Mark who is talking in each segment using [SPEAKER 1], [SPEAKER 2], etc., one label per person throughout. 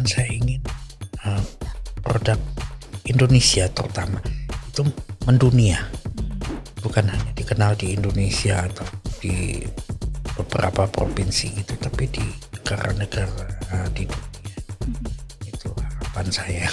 [SPEAKER 1] saya ingin produk Indonesia terutama itu mendunia, bukan hanya dikenal di Indonesia atau di beberapa provinsi gitu, tapi di negara-negara di dunia. Itu harapan saya.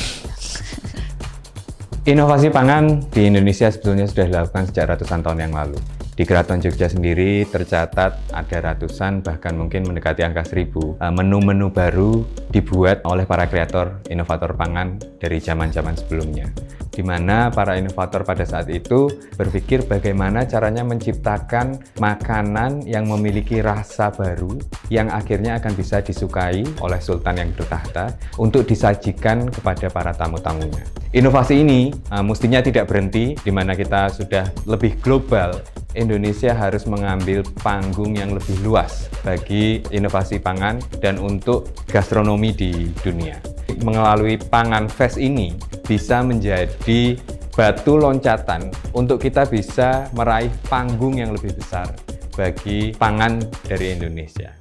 [SPEAKER 2] Inovasi pangan di Indonesia sebetulnya sudah dilakukan sejak ratusan tahun yang lalu. Di Keraton Jogja sendiri tercatat ada ratusan, bahkan mungkin mendekati angka 1000 menu-menu baru dibuat oleh para kreator inovator pangan dari zaman-zaman sebelumnya. Di mana para inovator pada saat itu berpikir bagaimana caranya menciptakan makanan yang memiliki rasa baru yang akhirnya akan bisa disukai oleh sultan yang bertahta untuk disajikan kepada para tamu-tamunya. Inovasi ini mestinya tidak berhenti, di mana kita sudah lebih global. Indonesia harus mengambil panggung yang lebih luas bagi inovasi pangan dan untuk gastronomi di dunia. Melalui Pangan Fest ini bisa menjadi batu loncatan untuk kita bisa meraih panggung yang lebih besar bagi pangan dari Indonesia.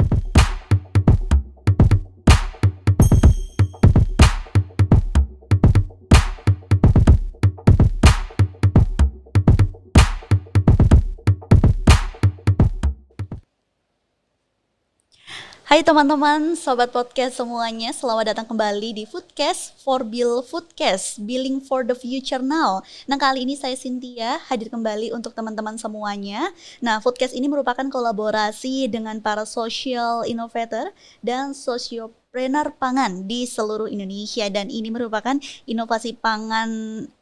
[SPEAKER 3] Hai teman-teman, sobat podcast semuanya, selamat datang kembali di Foodcast for Bill Foodcast, Billing for the Future Now. Nah, kali ini saya Cynthia hadir kembali untuk teman-teman semuanya. Nah, Foodcast ini merupakan kolaborasi dengan para social innovator dan sosiopreneur pangan di seluruh Indonesia, dan ini merupakan inovasi pangan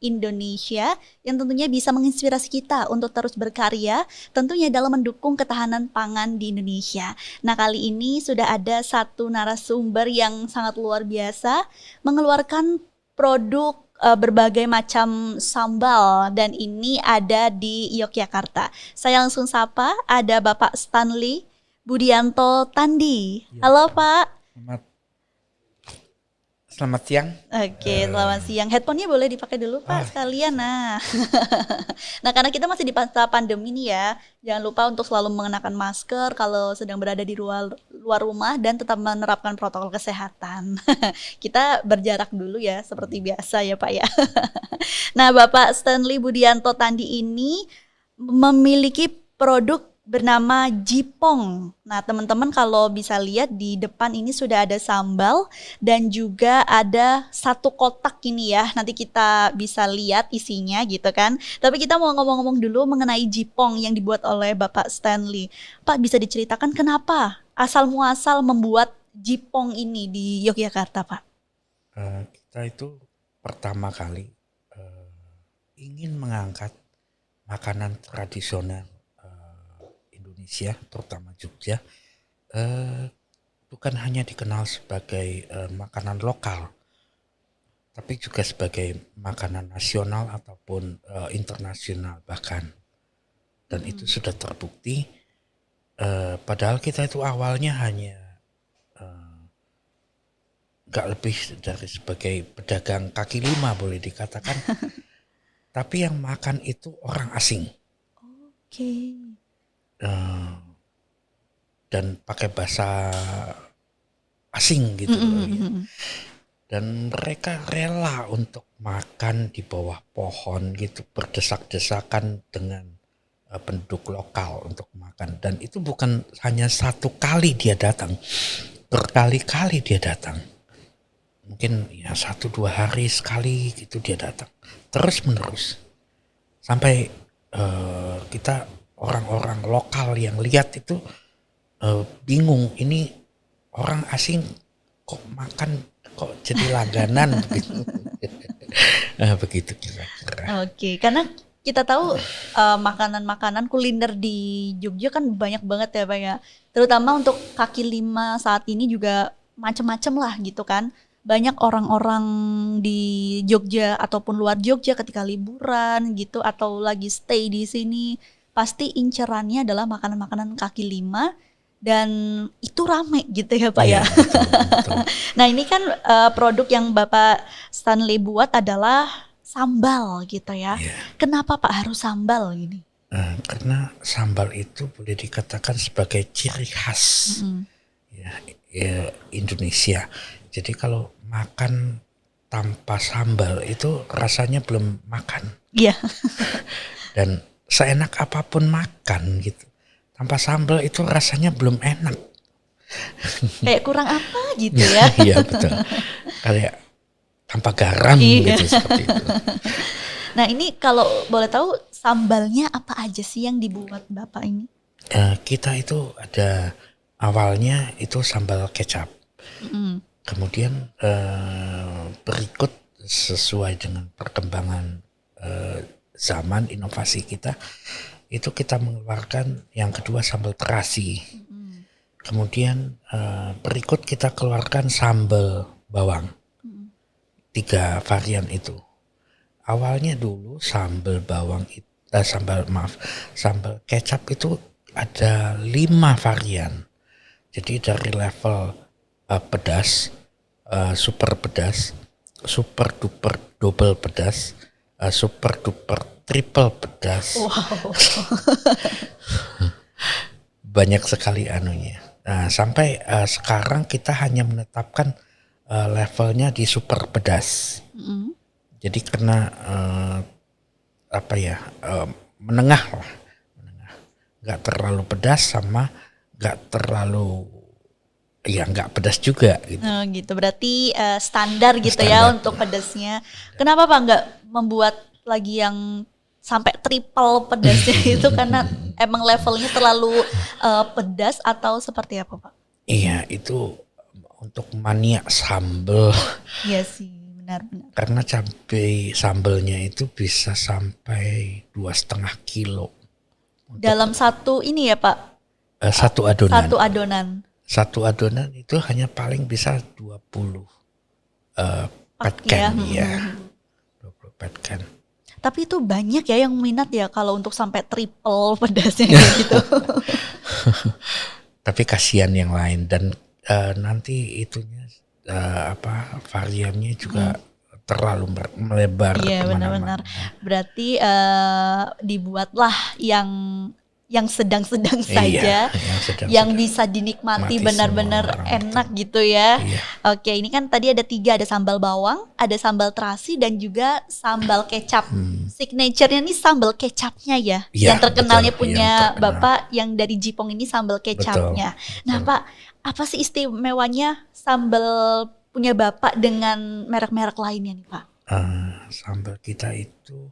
[SPEAKER 3] Indonesia yang tentunya bisa menginspirasi kita untuk terus berkarya, tentunya dalam mendukung ketahanan pangan di Indonesia. Nah, kali ini sudah ada satu narasumber yang sangat luar biasa mengeluarkan produk berbagai macam sambal, dan ini ada di Yogyakarta. Saya langsung sapa, ada Bapak Stanley Budianto Tandi. Halo Pak.
[SPEAKER 1] Selamat siang.
[SPEAKER 3] Oke, selamat siang. Headphone-nya boleh dipakai dulu Pak sekalian. Nah, karena kita masih di masa pandemi nih ya, jangan lupa untuk selalu mengenakan masker kalau sedang berada di luar rumah dan tetap menerapkan protokol kesehatan. Kita berjarak dulu ya, seperti biasa ya Pak ya. Nah, Bapak Stanley Budianto Tandi ini memiliki produk bernama Jipong. Nah, teman-teman kalau bisa lihat di depan ini sudah ada sambal dan juga ada satu kotak ini ya. Nanti kita bisa lihat isinya gitu kan. Tapi kita mau ngomong-ngomong dulu mengenai Jipong yang dibuat oleh Bapak Stanley. Pak, bisa diceritakan kenapa asal muasal membuat Jipong ini di Yogyakarta, Pak?
[SPEAKER 1] Kita itu pertama kali ingin mengangkat makanan tradisional Indonesia, terutama Jogja, bukan hanya dikenal sebagai makanan lokal, tapi juga sebagai makanan nasional ataupun internasional bahkan. Dan itu sudah terbukti. Padahal kita itu awalnya hanya nggak lebih dari sebagai pedagang kaki lima boleh dikatakan, tapi yang makan itu orang asing.
[SPEAKER 3] Oke.
[SPEAKER 1] Dan pakai bahasa asing gitu loh ya. Dan mereka rela untuk makan di bawah pohon gitu, berdesak-desakan dengan penduduk lokal untuk makan. Dan itu bukan hanya satu kali dia datang, berkali-kali dia datang. Mungkin ya 1-2 hari sekali gitu dia datang, terus menerus sampai kita orang-orang lokal yang lihat itu bingung, ini orang asing kok makan kok jadi langganan begitu. Begitu kira-kira.
[SPEAKER 3] Oke, karena kita tahu makanan-makanan kuliner di Jogja kan banyak banget ya Pak ya. Terutama untuk kaki lima saat ini juga macam-macam lah gitu kan. Banyak orang-orang di Jogja ataupun luar Jogja ketika liburan gitu atau lagi stay di sini, pasti incerannya adalah makanan-makanan kaki lima, dan itu rame gitu ya Pak ya.
[SPEAKER 1] Betul.
[SPEAKER 3] Nah, ini kan produk yang Bapak Stanley buat adalah sambal gitu ya. Kenapa Pak harus sambal ini?
[SPEAKER 1] Karena sambal itu boleh dikatakan sebagai ciri khas ya, Indonesia. Jadi kalau makan tanpa sambal itu rasanya belum makan.
[SPEAKER 3] Iya.
[SPEAKER 1] Dan seenak apapun makan gitu, tanpa sambal itu rasanya belum enak.
[SPEAKER 3] Kayak kurang apa gitu ya.
[SPEAKER 1] Iya betul. Kayak tanpa garam
[SPEAKER 3] Iya.
[SPEAKER 1] gitu seperti itu.
[SPEAKER 3] Nah ini kalau boleh tahu sambalnya apa aja sih yang dibuat Bapak ini?
[SPEAKER 1] Kita itu ada awalnya itu sambal kecap. Kemudian berikut sesuai dengan perkembangan zaman inovasi kita, itu kita mengeluarkan yang kedua sambal terasi. Kemudian berikut kita keluarkan sambal bawang. 3 varian itu. Awalnya dulu sambal bawang sambal kecap itu ada 5 varian. Jadi dari level pedas, super pedas, super duper double pedas, super duper triple pedas.
[SPEAKER 3] Wow.
[SPEAKER 1] Banyak sekali anunya. Nah, sampai sekarang kita hanya menetapkan levelnya di super pedas. Jadi karena menengah lah, nggak terlalu pedas sama nggak terlalu nggak pedas juga gitu.
[SPEAKER 3] Oh gitu, berarti standar gitu ya
[SPEAKER 1] Standar,
[SPEAKER 3] untuk pedasnya. Kenapa Pak nggak membuat lagi yang sampai triple pedasnya itu karena emang levelnya terlalu pedas atau seperti apa Pak?
[SPEAKER 1] Iya, itu untuk mania sambel.
[SPEAKER 3] Iya sih, benar-benar.
[SPEAKER 1] Karena cabai sambelnya itu bisa sampai 2,5 kilo.
[SPEAKER 3] Dalam satu ini ya Pak,
[SPEAKER 1] Satu adonan.
[SPEAKER 3] satu adonan.
[SPEAKER 1] Satu adonan itu hanya paling bisa 20
[SPEAKER 3] Pak,
[SPEAKER 1] petken
[SPEAKER 3] ya.
[SPEAKER 1] 20 petken.
[SPEAKER 3] Tapi itu banyak ya yang minat ya kalau untuk sampai triple pedasnya kayak gitu.
[SPEAKER 1] Tapi kasihan yang lain dan nanti itunya variannya juga terlalu melebar
[SPEAKER 3] Iya
[SPEAKER 1] kemana-mana.
[SPEAKER 3] benar-benar. Berarti dibuatlah yang sedang-sedang saja,
[SPEAKER 1] Iya,
[SPEAKER 3] yang bisa dinikmati
[SPEAKER 1] Mati
[SPEAKER 3] benar-benar
[SPEAKER 1] semua orang,
[SPEAKER 3] enak gitu ya.
[SPEAKER 1] Iya.
[SPEAKER 3] Oke, ini kan tadi ada 3, ada sambal bawang, ada sambal terasi dan juga sambal kecap. Signature-nya nih sambal kecapnya ya.
[SPEAKER 1] Iya,
[SPEAKER 3] Yang terkenalnya
[SPEAKER 1] betul,
[SPEAKER 3] punya
[SPEAKER 1] yang terkenal.
[SPEAKER 3] Bapak yang dari Jipong ini sambal kecapnya. Nah, Pak, apa sih istimewanya sambal punya Bapak dengan merek-merek lainnya nih, Pak?
[SPEAKER 1] Sambal kita itu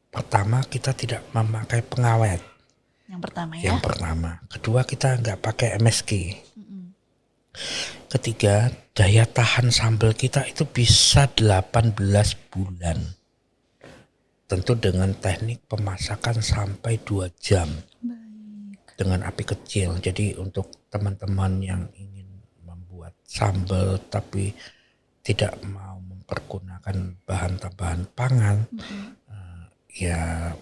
[SPEAKER 1] pertama kita tidak memakai pengawet.
[SPEAKER 3] Yang pertama ya.
[SPEAKER 1] Yang pertama. Kedua kita nggak pakai MSG. Ketiga, daya tahan sambal kita itu bisa 18 bulan. Tentu dengan teknik pemasakan sampai 2 jam. Dengan api kecil. Jadi untuk teman-teman yang ingin membuat sambal tapi tidak mau mempergunakan bahan tambahan pangan, ya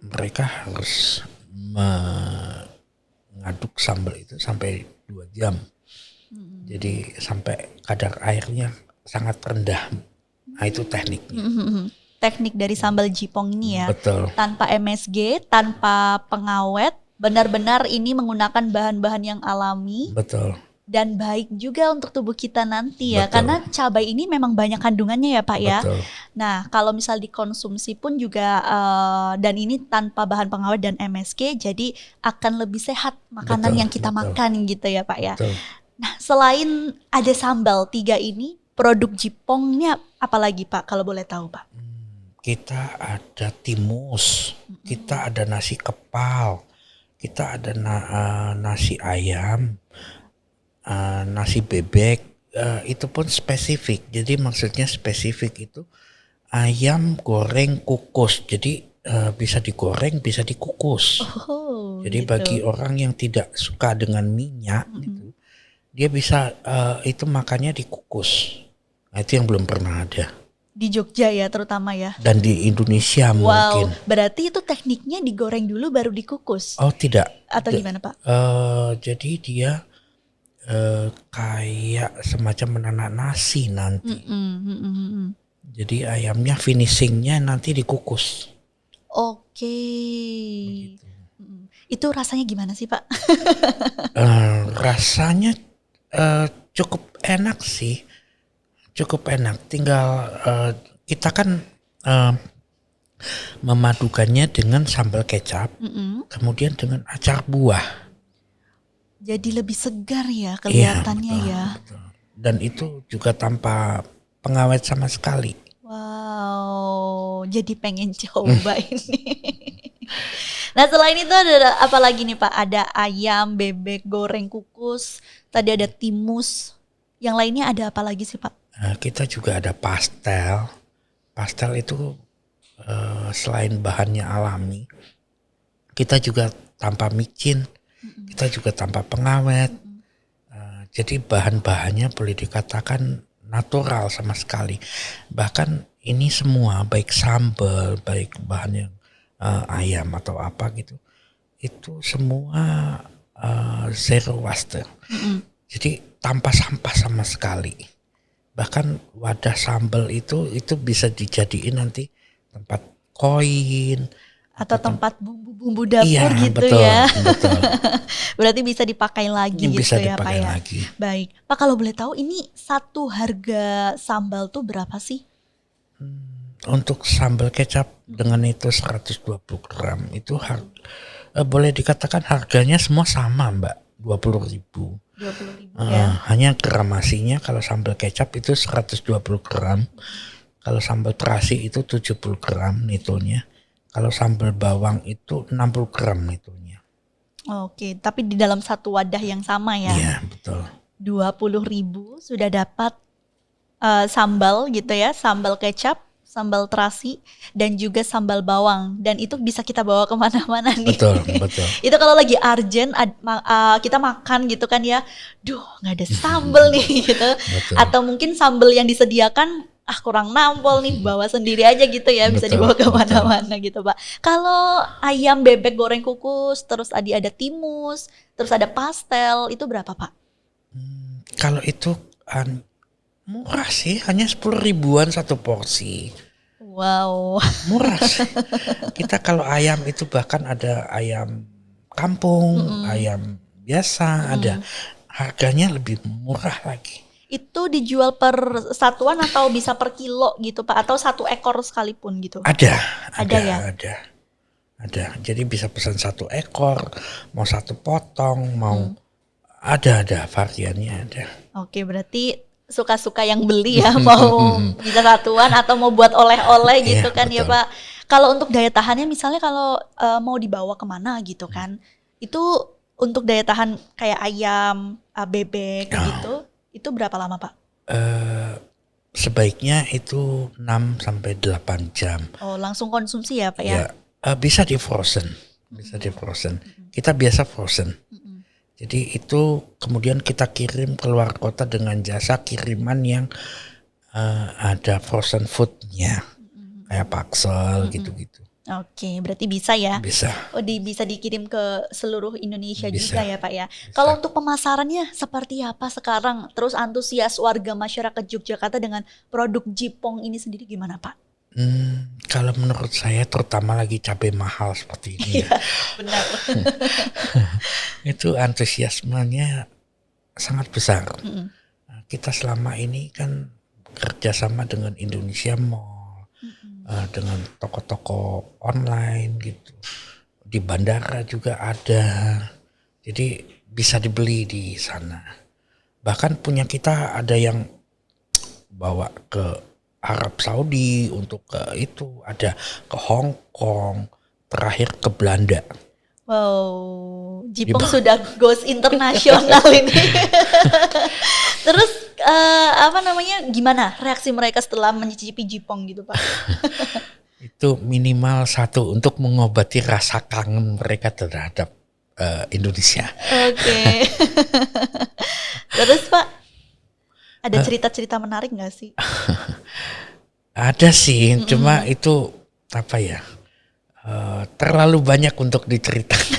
[SPEAKER 1] mereka harus mengaduk sambal itu sampai 2 jam. Jadi sampai kadar airnya sangat rendah. Nah itu tekniknya.
[SPEAKER 3] Teknik dari sambal Jipong ini ya.
[SPEAKER 1] Betul.
[SPEAKER 3] Tanpa MSG, tanpa pengawet, benar-benar ini menggunakan bahan-bahan yang alami.
[SPEAKER 1] Betul.
[SPEAKER 3] Dan baik juga untuk tubuh kita nanti ya.
[SPEAKER 1] Betul.
[SPEAKER 3] Karena cabai ini memang banyak kandungannya ya Pak ya.
[SPEAKER 1] Betul.
[SPEAKER 3] Nah kalau misal dikonsumsi pun juga dan ini tanpa bahan pengawet dan MSG, jadi akan lebih sehat makanan
[SPEAKER 1] Betul,
[SPEAKER 3] yang kita
[SPEAKER 1] betul.
[SPEAKER 3] makan gitu ya Pak ya.
[SPEAKER 1] Betul.
[SPEAKER 3] Nah selain ada sambal 3 ini, produk Jipongnya apa lagi Pak kalau boleh tahu Pak?
[SPEAKER 1] Kita ada timus, kita ada nasi kepal, kita ada nasi ayam, nasi bebek, itu pun spesifik. Jadi maksudnya spesifik itu ayam goreng kukus. Jadi bisa digoreng, bisa dikukus.
[SPEAKER 3] Oh,
[SPEAKER 1] Jadi
[SPEAKER 3] gitu.
[SPEAKER 1] bagi orang yang tidak suka dengan minyak gitu, dia bisa itu makannya dikukus. Nah, itu yang belum pernah ada.
[SPEAKER 3] Di Jogja ya terutama ya.
[SPEAKER 1] Dan di Indonesia
[SPEAKER 3] Wow,
[SPEAKER 1] mungkin.
[SPEAKER 3] berarti itu tekniknya digoreng dulu baru dikukus
[SPEAKER 1] Oh tidak.
[SPEAKER 3] atau gimana Pak?
[SPEAKER 1] Jadi dia kayak semacam menanak nasi nanti. Jadi ayamnya finishingnya nanti dikukus.
[SPEAKER 3] Oke. Itu rasanya gimana sih Pak?
[SPEAKER 1] Rasanya cukup enak sih, cukup enak. Tinggal kita kan memadukannya dengan sambal kecap, kemudian dengan acar buah.
[SPEAKER 3] Jadi lebih segar ya
[SPEAKER 1] Iya,
[SPEAKER 3] kelihatannya
[SPEAKER 1] betul,
[SPEAKER 3] ya.
[SPEAKER 1] betul. Dan itu juga tanpa pengawet sama sekali.
[SPEAKER 3] Wow, jadi pengen coba ini. Nah selain itu ada apa lagi nih Pak? Ada ayam, bebek goreng kukus, tadi ada timus. Yang lainnya ada apa lagi sih Pak?
[SPEAKER 1] Kita juga ada pastel. Pastel itu selain bahannya alami, kita juga tanpa micin, kita juga tanpa pengawet. Jadi bahan-bahannya boleh dikatakan natural sama sekali. Bahkan ini semua baik sambal, baik bahannya ayam atau apa gitu, itu semua zero waste. Jadi tanpa sampah sama sekali. Bahkan wadah sambal itu bisa dijadiin nanti tempat koin
[SPEAKER 3] Atau tempat bumbu-bumbu dapur
[SPEAKER 1] iya,
[SPEAKER 3] gitu
[SPEAKER 1] betul,
[SPEAKER 3] ya.
[SPEAKER 1] betul.
[SPEAKER 3] Berarti bisa dipakai lagi gitu
[SPEAKER 1] Bisa
[SPEAKER 3] ya Pak
[SPEAKER 1] dipakai
[SPEAKER 3] ya.
[SPEAKER 1] lagi.
[SPEAKER 3] Baik, Pak kalau boleh tahu ini satu harga sambal tuh berapa sih?
[SPEAKER 1] Untuk sambal kecap dengan itu 120 gram itu boleh dikatakan harganya semua sama Mbak, 20.000.
[SPEAKER 3] 20.000 ya.
[SPEAKER 1] Hanya gramasinya kalau sambal kecap itu 120 gram, kalau sambal terasi itu 70 gram nitonya, kalau sambal bawang itu 60 gram nitonya.
[SPEAKER 3] Oke, tapi di dalam satu wadah yang sama ya.
[SPEAKER 1] Iya betul.
[SPEAKER 3] 20.000 sudah dapat sambal gitu ya, sambal kecap, sambal terasi, dan juga sambal bawang. Dan itu bisa kita bawa kemana-mana nih.
[SPEAKER 1] Betul, betul.
[SPEAKER 3] Itu kalau lagi urgent kita makan gitu kan ya, duh nggak ada sambal nih gitu.
[SPEAKER 1] Betul.
[SPEAKER 3] Atau mungkin sambal yang disediakan kurang nampol nih, bawa sendiri aja gitu ya, bisa
[SPEAKER 1] Betul,
[SPEAKER 3] dibawa kemana-mana gitu Pak. Kalau ayam bebek goreng kukus, terus tadi ada timus, terus ada pastel, itu berapa Pak?
[SPEAKER 1] Kalau itu murah sih, hanya 10 ribuan satu porsi.
[SPEAKER 3] Wow.
[SPEAKER 1] Murah sih. Kita kalau ayam itu bahkan ada ayam kampung, ayam biasa, ada harganya lebih murah lagi.
[SPEAKER 3] Itu dijual per satuan atau bisa per kilo gitu Pak? Atau satu ekor sekalipun gitu?
[SPEAKER 1] Ada
[SPEAKER 3] ya?
[SPEAKER 1] Ada. Jadi bisa pesan 1 ekor, mau 1 potong, mau ada variannya ada.
[SPEAKER 3] Oke, berarti suka-suka yang beli ya, mau bisa satuan atau mau buat oleh-oleh gitu
[SPEAKER 1] Iya,
[SPEAKER 3] kan ya
[SPEAKER 1] betul.
[SPEAKER 3] Pak. Kalau untuk daya tahannya misalnya kalau mau dibawa kemana gitu kan, itu untuk daya tahan kayak ayam, bebek gitu, itu berapa lama Pak?
[SPEAKER 1] Sebaiknya itu 6 sampai 8 jam.
[SPEAKER 3] Oh langsung konsumsi ya Pak ya?
[SPEAKER 1] Ya, bisa di frozen. Kita biasa frozen. Jadi itu kemudian kita kirim keluar kota dengan jasa kiriman yang ada frozen foodnya, kayak Paxel gitu-gitu.
[SPEAKER 3] Oke, berarti bisa ya?
[SPEAKER 1] Bisa.
[SPEAKER 3] Oh, bisa dikirim ke seluruh Indonesia
[SPEAKER 1] Bisa.
[SPEAKER 3] juga ya Pak ya? Kalau untuk pemasarannya seperti apa sekarang? Terus antusias warga masyarakat Yogyakarta dengan produk Jipong ini sendiri gimana Pak?
[SPEAKER 1] Kalau menurut saya terutama lagi cabai mahal seperti ini,
[SPEAKER 3] Benar.
[SPEAKER 1] itu antusiasmenya sangat besar. Kita selama ini kan kerjasama dengan Indonesia Mall, dengan toko-toko online gitu, di bandara juga ada, jadi bisa dibeli di sana. Bahkan punya kita ada yang bawa ke Arab Saudi untuk itu, ada ke Hong Kong, terakhir ke Belanda.
[SPEAKER 3] Wow, Jipong sudah goes internasional ini. Terus gimana reaksi mereka setelah mencicipi Jipong gitu Pak?
[SPEAKER 1] Itu minimal 1 untuk mengobati rasa kangen mereka terhadap Indonesia.
[SPEAKER 3] Oke. Terus Pak, ada cerita-cerita menarik nggak sih?
[SPEAKER 1] Ada sih, cuma itu apa ya? Terlalu banyak untuk diceritakan.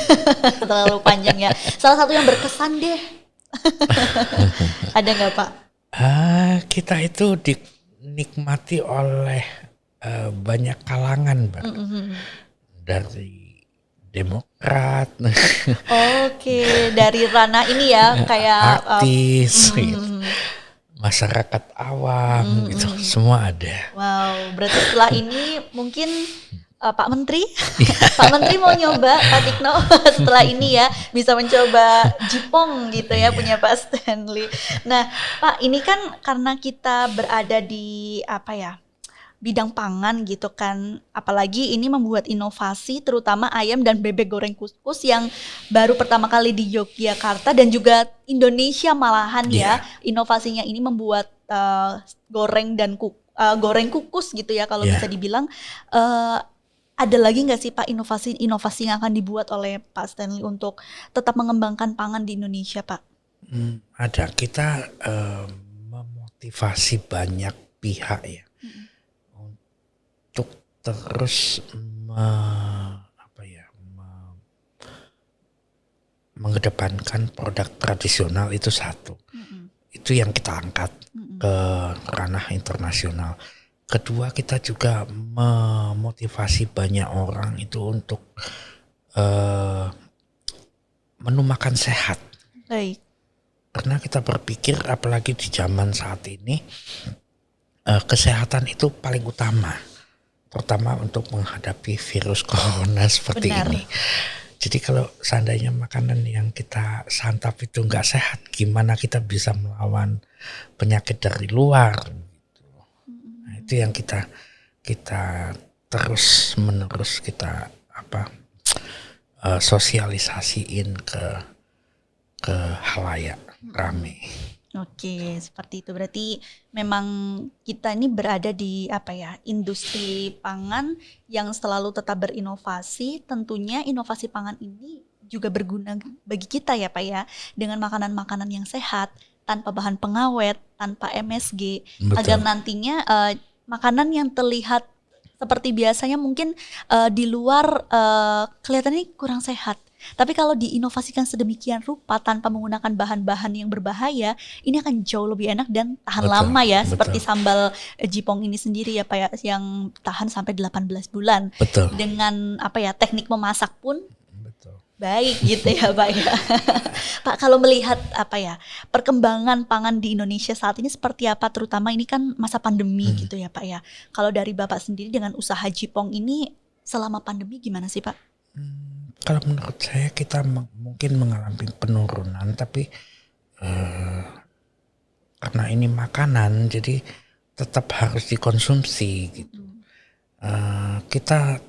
[SPEAKER 3] Terlalu panjang ya. Salah satu yang berkesan deh. Ada nggak Pak?
[SPEAKER 1] Kita itu dinikmati oleh banyak kalangan, Mbak. Dari Demokrat,
[SPEAKER 3] Oke, dari ranah ini ya kayak
[SPEAKER 1] artis, gitu. masyarakat awam gitu, semua ada.
[SPEAKER 3] Wow, berarti setelah ini mungkin Pak Menteri, Pak Menteri mau nyoba, Pak Tikno setelah ini ya bisa mencoba Jipong gitu ya punya Pak Stanley. Nah Pak, ini kan karena kita berada di bidang pangan gitu kan, apalagi ini membuat inovasi terutama ayam dan bebek goreng kuskus yang baru pertama kali di Yogyakarta dan juga Indonesia malahan ya, inovasinya ini membuat goreng dan goreng kukus gitu ya kalau bisa dibilang. Ada lagi nggak sih Pak inovasi-inovasi yang akan dibuat oleh Pak Stanley untuk tetap mengembangkan pangan di Indonesia Pak?
[SPEAKER 1] Ada, kita memotivasi banyak pihak ya untuk terus mengedepankan produk tradisional itu satu. Itu yang kita angkat ke ranah internasional. Kedua, kita juga memotivasi banyak orang itu untuk menu makan sehat.
[SPEAKER 3] Baik.
[SPEAKER 1] Karena kita berpikir apalagi di zaman saat ini kesehatan itu paling utama, terutama untuk menghadapi virus corona seperti ini. Jadi kalau seandainya makanan yang kita santap itu nggak sehat, gimana kita bisa melawan penyakit dari luar? Itu yang kita terus menerus kita sosialisasiin ke halayak rame.
[SPEAKER 3] Oke, seperti itu. Berarti memang kita ini berada di industri pangan yang selalu tetap berinovasi. Tentunya inovasi pangan ini juga berguna bagi kita ya Pak ya, dengan makanan-makanan yang sehat, tanpa bahan pengawet, tanpa MSG. Betul. Agar nantinya makanan yang terlihat seperti biasanya mungkin di luar kelihatannya kurang sehat. Tapi kalau diinovasikan sedemikian rupa tanpa menggunakan bahan-bahan yang berbahaya, ini akan jauh lebih enak dan tahan lama ya. Betul. Seperti sambal Jipong ini sendiri ya Pak ya, yang tahan sampai 18 bulan.
[SPEAKER 1] Betul.
[SPEAKER 3] Dengan teknik memasak pun baik gitu ya Pak ya. Pak, kalau melihat perkembangan pangan di Indonesia saat ini seperti apa, terutama ini kan masa pandemi gitu ya Pak ya. Kalau dari Bapak sendiri dengan usaha Jipong ini selama pandemi gimana sih Pak?
[SPEAKER 1] Kalau menurut saya kita mungkin mengalami penurunan, tapi karena ini makanan jadi tetap harus dikonsumsi gitu. Kita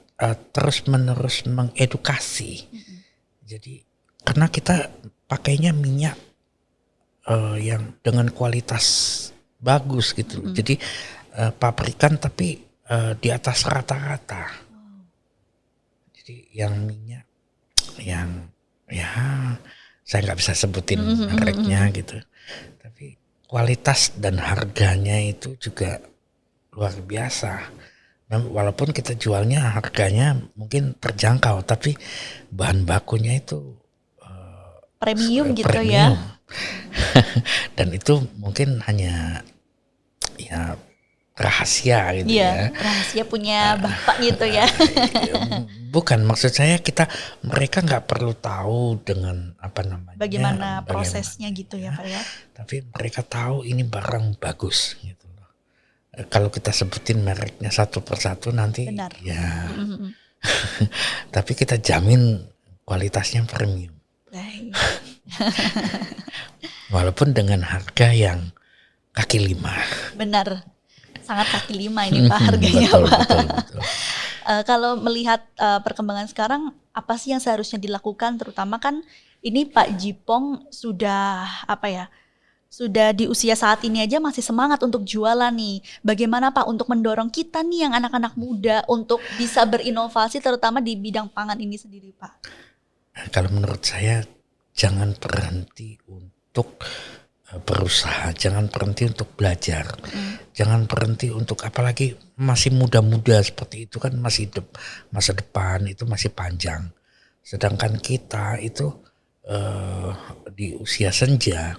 [SPEAKER 1] terus menerus mengedukasi. Jadi karena kita pakainya minyak yang dengan kualitas bagus gitu. Jadi pabrikan tapi di atas rata-rata. Jadi yang minyak yang saya nggak bisa sebutin mereknya gitu. Tapi kualitas dan harganya itu juga luar biasa. Walaupun kita jualnya harganya mungkin terjangkau, tapi bahan bakunya itu
[SPEAKER 3] premium gitu ya.
[SPEAKER 1] Dan itu mungkin hanya rahasia gitu ya.
[SPEAKER 3] Rahasia punya Bapak gitu ya.
[SPEAKER 1] Bukan, maksud saya mereka nggak perlu tahu dengan
[SPEAKER 3] bagaimana prosesnya gitu ya Pak ya.
[SPEAKER 1] Tapi mereka tahu ini barang bagus gitu. Kalau kita sebutin mereknya satu persatu nanti benar. Ya. Tapi kita jamin kualitasnya premium. Walaupun dengan harga yang kaki 5.
[SPEAKER 3] Benar. Sangat kaki 5 ini Pak harganya Pak. Betul. Kalau melihat perkembangan sekarang, apa sih yang seharusnya dilakukan, terutama kan ini Pak Jipong sudah sudah di usia saat ini aja masih semangat untuk jualan nih. Bagaimana Pak untuk mendorong kita nih yang anak-anak muda untuk bisa berinovasi terutama di bidang pangan ini sendiri Pak?
[SPEAKER 1] Kalau menurut saya jangan berhenti untuk berusaha, jangan berhenti untuk belajar, jangan berhenti untuk, apalagi masih muda-muda seperti itu kan, masa depan itu masih panjang. Sedangkan kita itu di usia senja,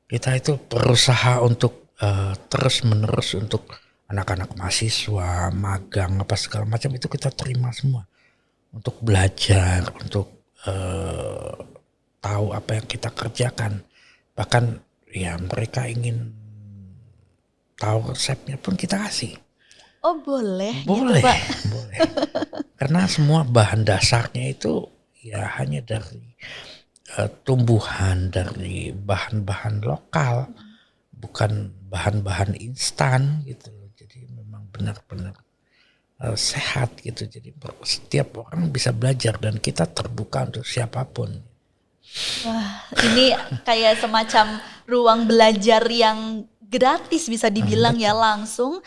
[SPEAKER 1] kita itu berusaha untuk terus menerus untuk anak-anak mahasiswa, magang, apa segala macam itu kita terima semua. Untuk belajar, untuk tahu apa yang kita kerjakan. Bahkan ya mereka ingin tahu resepnya pun kita kasih.
[SPEAKER 3] Oh boleh,
[SPEAKER 1] Boleh,
[SPEAKER 3] gitu Pak.
[SPEAKER 1] boleh. Karena semua bahan dasarnya itu ya hanya dari tumbuhan, dari bahan-bahan lokal, bukan bahan-bahan instan gitu. Jadi memang benar-benar sehat gitu. Jadi setiap orang bisa belajar dan kita terbuka untuk siapapun.
[SPEAKER 3] Wah, ini kayak semacam ruang belajar yang gratis bisa dibilang ya, langsung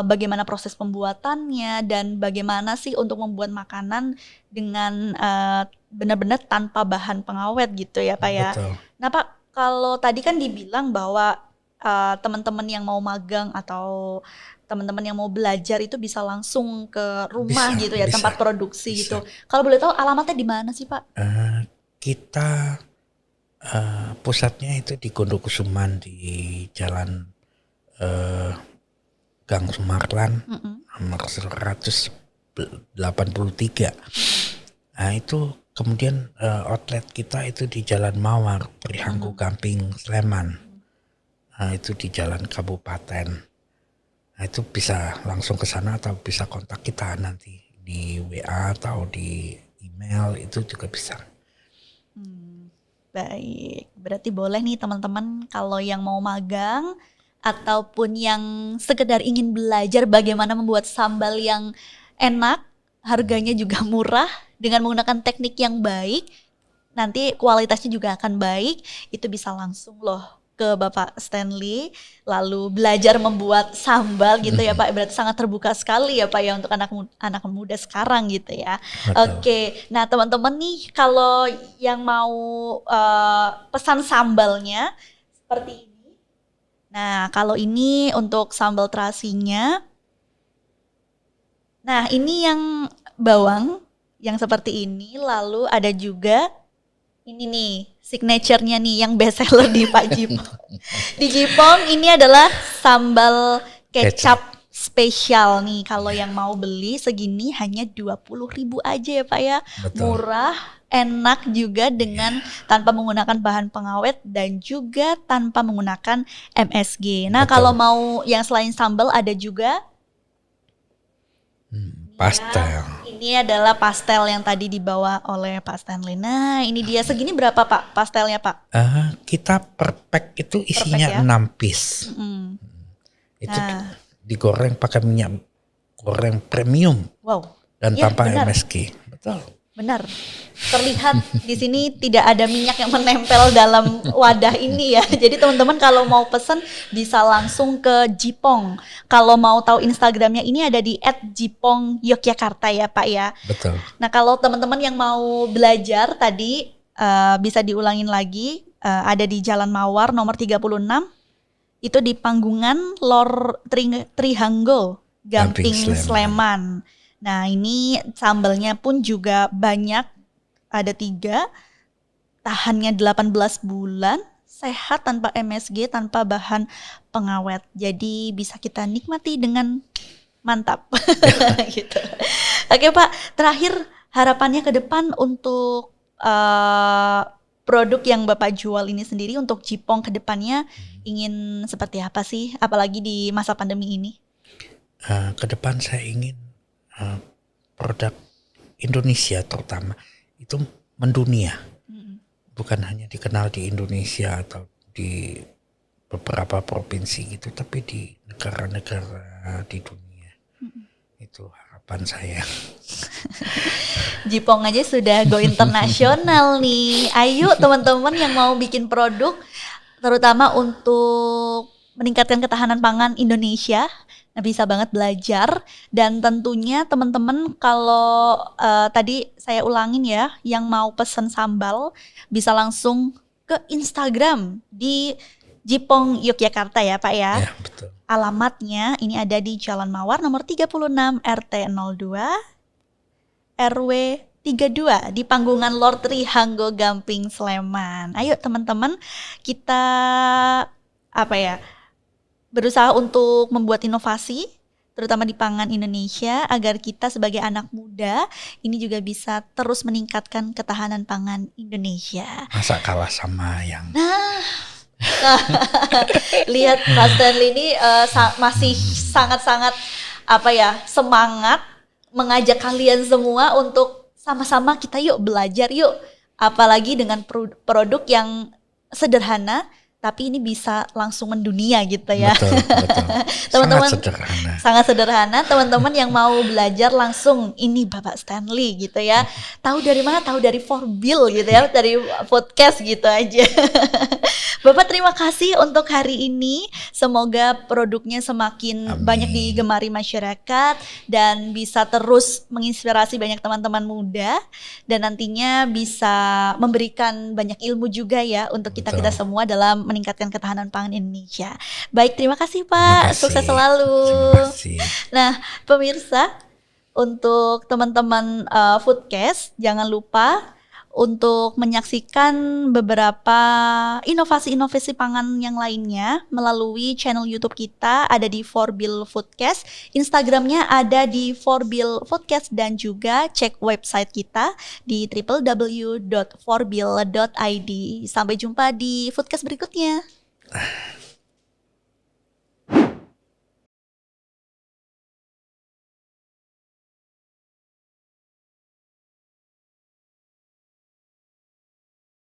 [SPEAKER 3] bagaimana proses pembuatannya dan bagaimana sih untuk membuat makanan dengan benar-benar tanpa bahan pengawet gitu ya Pak ya.
[SPEAKER 1] Betul.
[SPEAKER 3] Nah Pak, kalau tadi kan dibilang bahwa teman-teman yang mau magang atau teman-teman yang mau belajar itu bisa langsung ke rumah
[SPEAKER 1] Bisa,
[SPEAKER 3] gitu ya,
[SPEAKER 1] bisa,
[SPEAKER 3] tempat produksi
[SPEAKER 1] bisa.
[SPEAKER 3] gitu. Kalau boleh tahu alamatnya di mana sih Pak?
[SPEAKER 1] Kita pusatnya itu di Gondokusuman di Jalan Gang Sumarlan nomor 183. Nah itu kemudian outlet kita itu di Jalan Mawar, Trihanggo Gamping, Sleman. Nah itu di Jalan Kabupaten. Nah itu bisa langsung ke sana atau bisa kontak kita nanti di WA atau di email, itu juga bisa.
[SPEAKER 3] Baik, berarti boleh nih teman-teman kalau yang mau magang ataupun yang sekedar ingin belajar bagaimana membuat sambal yang enak, harganya juga murah dengan menggunakan teknik yang baik, nanti kualitasnya juga akan baik, itu bisa langsung loh ke Bapak Stanley lalu belajar membuat sambal gitu ya Pak. Berarti sangat terbuka sekali ya Pak ya untuk anak muda sekarang gitu ya.
[SPEAKER 1] Betul.
[SPEAKER 3] Oke, nah teman-teman nih kalau yang mau pesan sambalnya seperti ini. Nah kalau ini untuk sambal terasinya. Nah ini yang bawang yang seperti ini, lalu ada juga ini nih signature-nya nih yang best seller di Pak Jipong. Di Jipong ini adalah sambal kecap spesial nih. Kalau yang mau beli segini hanya 20.000 aja ya Pak ya.
[SPEAKER 1] Betul.
[SPEAKER 3] Murah, enak juga dengan tanpa menggunakan bahan pengawet dan juga tanpa menggunakan MSG. Nah,
[SPEAKER 1] Betul.
[SPEAKER 3] kalau mau yang selain sambal ada juga
[SPEAKER 1] Pastel.
[SPEAKER 3] ini adalah pastel yang tadi dibawa oleh Pak Stanley. Nah, ini dia segini berapa Pak pastelnya Pak?
[SPEAKER 1] Kita per pack itu isinya
[SPEAKER 3] ya?
[SPEAKER 1] 6 piece. Itu
[SPEAKER 3] Nah.
[SPEAKER 1] digoreng pakai minyak goreng premium
[SPEAKER 3] Wow.
[SPEAKER 1] dan
[SPEAKER 3] Iya,
[SPEAKER 1] tanpa
[SPEAKER 3] benar.
[SPEAKER 1] MSG. Betul.
[SPEAKER 3] Benar. Terlihat di sini tidak ada minyak yang menempel dalam wadah ini ya. Jadi teman-teman kalau mau pesan bisa langsung ke Jipong. Kalau mau tahu Instagramnya ini ada di @jipong Yogyakarta ya Pak ya.
[SPEAKER 1] Betul.
[SPEAKER 3] Nah kalau teman-teman yang mau belajar tadi bisa diulangin lagi. Ada di Jalan Mawar nomor 36. Itu di Panggungan Lor Trihanggo Gamping Sleman. Nah ini sambalnya pun juga banyak, ada 3, tahannya 18 bulan, sehat tanpa MSG, tanpa bahan pengawet. Jadi bisa kita nikmati dengan mantap. Gitu. Oke Pak, terakhir harapannya ke depan untuk produk yang Bapak jual ini sendiri untuk Jipong ke depannya ingin seperti apa sih? Apalagi di masa pandemi ini.
[SPEAKER 1] Ke depan saya ingin produk Indonesia terutama itu mendunia, bukan hanya dikenal di Indonesia atau di beberapa provinsi gitu, tapi di negara-negara di dunia. Itu harapan saya.
[SPEAKER 3] Jipong aja sudah go internasional nih. Ayo teman-teman yang mau bikin produk, terutama untuk meningkatkan ketahanan pangan Indonesia. Nah, bisa banget belajar dan tentunya teman-teman kalau tadi saya ulangin ya, yang mau pesen sambal bisa langsung ke Instagram di Jipong Yogyakarta ya Pak ya.
[SPEAKER 1] Ya, betul.
[SPEAKER 3] Alamatnya ini ada di Jalan Mawar nomor 36 RT 02 RW 32 di Panggungan Lor Trihanggo Gamping Sleman. Ayo teman-teman kita berusaha untuk membuat inovasi terutama di pangan Indonesia agar kita sebagai anak muda ini juga bisa terus meningkatkan ketahanan pangan Indonesia.
[SPEAKER 1] Masa kalah sama yang
[SPEAKER 3] Lihat Mas Stanley ini masih sangat-sangat semangat mengajak kalian semua untuk sama-sama kita yuk belajar yuk. Apalagi dengan produk yang sederhana tapi ini bisa langsung mendunia gitu ya.
[SPEAKER 1] Betul.
[SPEAKER 3] Teman-teman,
[SPEAKER 1] sederhana.
[SPEAKER 3] Sangat sederhana. Teman-teman yang mau belajar langsung ini Bapak Stanley gitu ya. Tahu dari mana? Tahu dari Forbil gitu ya, dari podcast gitu aja. Bapak terima kasih untuk hari ini. Semoga produknya semakin banyak digemari masyarakat dan bisa terus menginspirasi banyak teman-teman muda dan nantinya bisa memberikan banyak ilmu juga ya untuk kita-kita semua dalam meningkatkan ketahanan pangan Indonesia. Baik, terima kasih Pak. Sukses selalu.
[SPEAKER 1] Terima kasih.
[SPEAKER 3] Nah, pemirsa, untuk teman-teman Foodcast, jangan lupa untuk menyaksikan beberapa inovasi-inovasi pangan yang lainnya melalui channel YouTube kita, ada di Forbil Foodcast, Instagramnya ada di Forbil Foodcast, dan juga cek website kita di www.forbil.id. Sampai jumpa di Foodcast berikutnya.